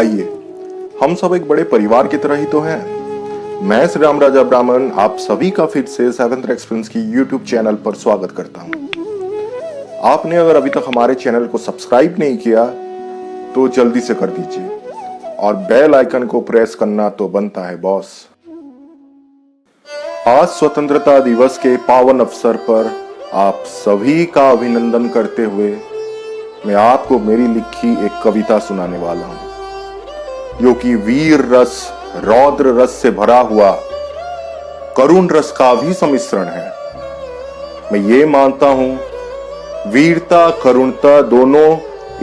आइए, हम सब एक बड़े परिवार की तरह ही तो हैं। मैं श्री राम राजा ब्राह्मण आप सभी का फिर से सेवंथ एक्सपीरियंस की यूट्यूब चैनल पर स्वागत करता हूं। आपने अगर अभी तक हमारे चैनल को सब्सक्राइब नहीं किया तो जल्दी से कर दीजिए और बेल आइकन को प्रेस करना तो बनता है बॉस। आज स्वतंत्रता दिवस के पावन अवसर पर आप सभी का अभिनंदन करते हुए मैं आपको मेरी लिखी एक कविता सुनाने वाला हूं, जो कि वीर रस रौद्र रस से भरा हुआ करुण रस का भी सम्मिश्रण है। मैं ये मानता हूं वीरता करुणता दोनों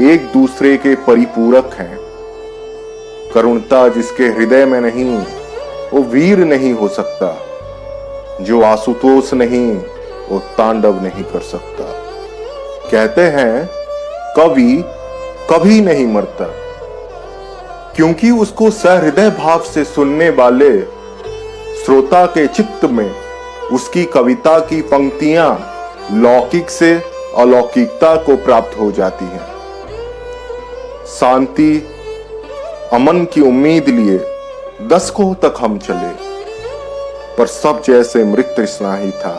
एक दूसरे के परिपूरक हैं। करुणता जिसके हृदय में नहीं वो वीर नहीं हो सकता, जो आशुतोष नहीं वो तांडव नहीं कर सकता। कहते हैं कवि कभी नहीं मरता, क्योंकि उसको सहृदय भाव से सुनने वाले श्रोता के चित्त में उसकी कविता की पंक्तियां लौकिक से अलौकिकता को प्राप्त हो जाती हैं। शांति अमन की उम्मीद लिए दशकों तक हम चले, पर सब जैसे मृत तृष्णा ही था,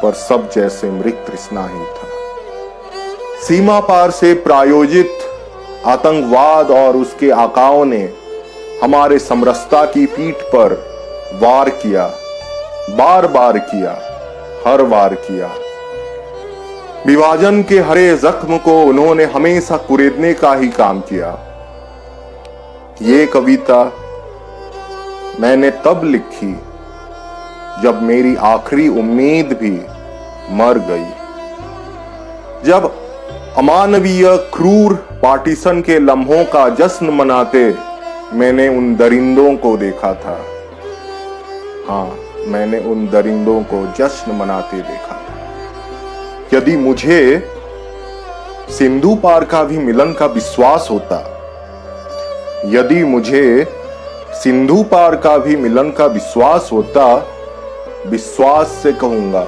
पर सब जैसे मृत तृष्णा ही था। सीमा पार से प्रायोजित आतंकवाद और उसके आकाओं ने हमारे समरसता की पीठ पर वार किया, बार बार किया, हर बार किया। विभाजन के हरे जख्म को उन्होंने हमेशा कुरेदने का ही काम किया। ये कविता मैंने तब लिखी जब मेरी आखिरी उम्मीद भी मर गई, जब अमानवीय क्रूर पार्टीशन के लम्हों का जश्न मनाते मैंने उन दरिंदों को देखा था। हाँ, मैंने उन दरिंदों को जश्न मनाते देखा था। यदि मुझे सिंधु पार का भी मिलन का विश्वास होता, यदि मुझे सिंधु पार का भी मिलन का विश्वास होता, विश्वास से कहूंगा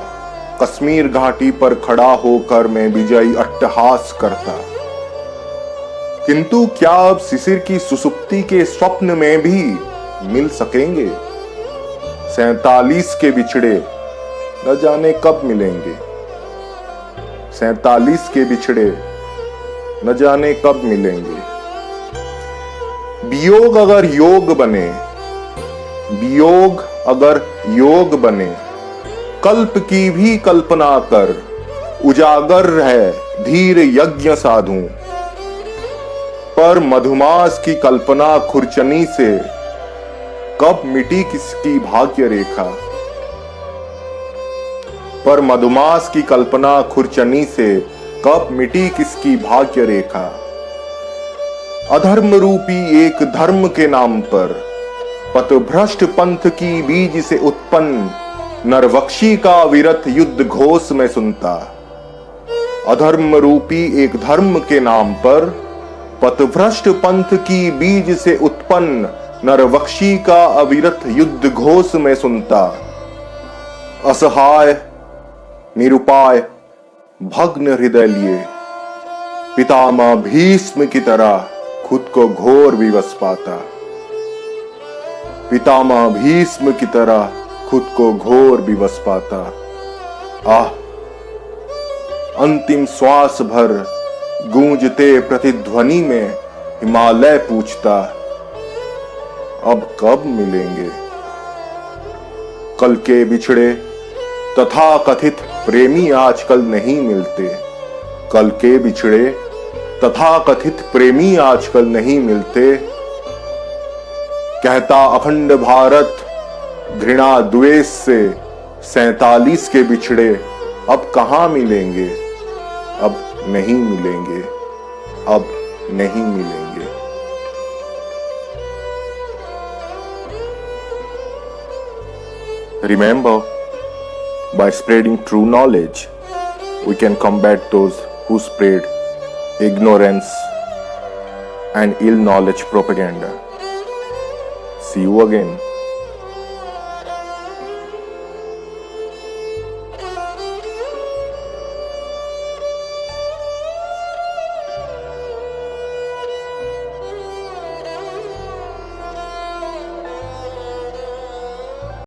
कश्मीर घाटी पर खड़ा होकर मैं विजयी अट्टहास करता। किंतु क्या अब शिशिर की सुसुप्ति के स्वप्न में भी मिल सकेंगे? 47 के बिछड़े न जाने कब मिलेंगे, 47 के बिछड़े न जाने कब मिलेंगे। वियोग अगर योग बने, वियोग अगर योग बने, कल्प की भी कल्पना कर उजागर है धीर यज्ञ साधु। पर मधुमास की कल्पना खुरचनी से कब मिटी किसकी भाग्य रेखा। पर मधुमास की कल्पना खुरचनी से कब मिटी किसकी भाग्य रेखा। अधर्म रूपी एक धर्म के नाम पर पथभ्रष्ट पंथ की बीज से उत्पन्न नरवक्षी का विरत युद्ध घोष में सुनता। अधर्म रूपी एक धर्म के नाम पर पथभ्रष्ट पंथ की बीज से उत्पन्न नरवक्षी का अविरत युद्ध घोष में सुनता। असहाय निरुपाय भग्न हृदय लिए पितामह भीष्म की तरह खुद को घोर विवश पाता। पितामह भीष्म की तरह खुद को घोर विवश पाता। आह, अंतिम श्वास भर गूंजते प्रतिध्वनि में हिमालय पूछता, अब कब मिलेंगे? कल के बिछड़े तथा कथित प्रेमी आजकल नहीं मिलते। कल के बिछड़े तथा कथित प्रेमी आजकल नहीं मिलते। कहता अखंड भारत घृणा द्वेष से 47 के बिछड़े अब कहां मिलेंगे, अब नहीं मिलेंगे, अब नहीं मिलेंगे। Remember, by spreading true knowledge, we can combat those who spread ignorance and ill knowledge propaganda. See you again.